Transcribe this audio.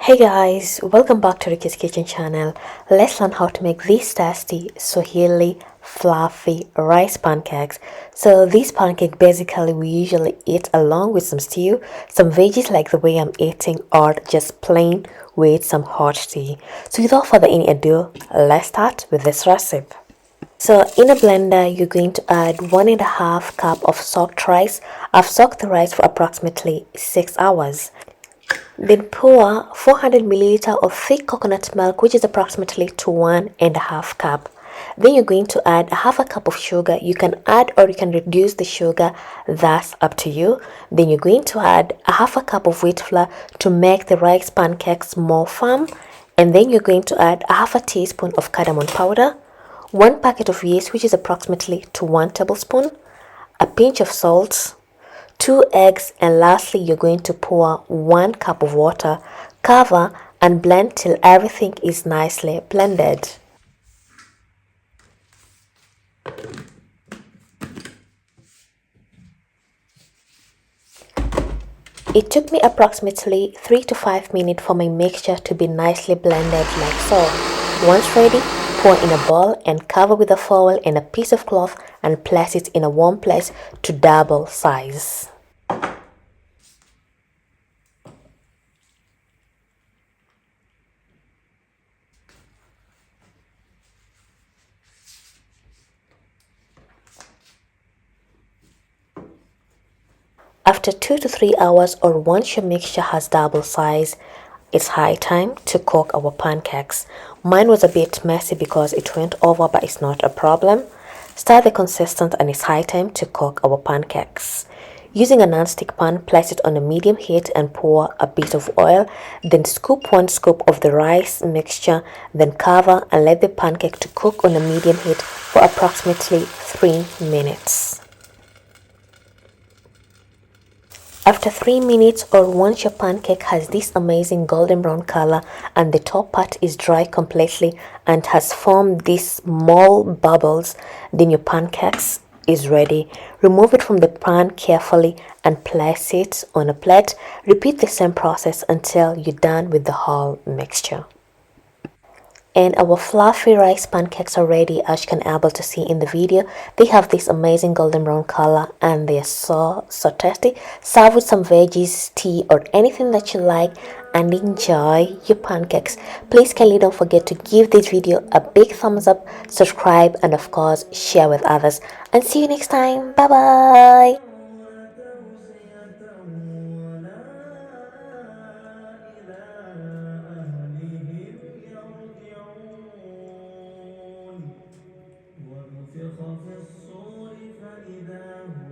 Hey guys, welcome back to Rukia's Kitchen channel. Let's learn how to make these tasty Swahili fluffy rice pancakes. So this pancake basically we usually eat along with some stew, some veggies like the way I'm eating, or just plain with some hot tea. So without further any ado, let's start with this recipe. So in a blender, you're going to add 1.5 cup of soaked rice. I've soaked the rice for approximately 6 hours. Then pour 400 milliliter of thick coconut milk, which is approximately to 1.5 cup. Then you're going to add a half a cup of sugar. You can add or you can reduce the sugar, that's up to you. Then you're going to add a half a cup of wheat flour to make the rice pancakes more firm. And then you're going to add a half a teaspoon of cardamom powder, 1 packet of yeast, which is approximately to 1 tablespoon, a pinch of salt, 2 eggs, and lastly you're going to pour 1 cup of water. Cover and blend till everything is nicely blended. It took me approximately 3 to 5 minutes for my mixture to be nicely blended like so. Once ready, pour in a bowl and cover with a foil and a piece of cloth and place it in a warm place to double size. After 2 to 3 hours or once your mixture has double size, it's high time to cook our pancakes. Mine was a bit messy because it went over, but it's not a problem. Stir the consistent and it's high time to cook our pancakes. Using a non-stick pan, place it on a medium heat and pour a bit of oil. Then scoop 1 scoop of the rice mixture, then cover and let the pancake to cook on a medium heat for approximately 3 minutes. After 3 minutes or once your pancake has this amazing golden brown color and the top part is dry completely and has formed these small bubbles, then your pancakes is ready. Remove it from the pan carefully and place it on a plate. Repeat the same process until you're done with the whole mixture. And our fluffy rice pancakes are ready, as you can able to see in the video. They have this amazing golden brown color and they're so tasty. Serve with some veggies, tea, or anything that you like and enjoy your pancakes. Please kindly don't forget to give this video a big thumbs up, subscribe, and of course share with others. And see you next time. Bye bye. ونفخ في الصور فإذا هم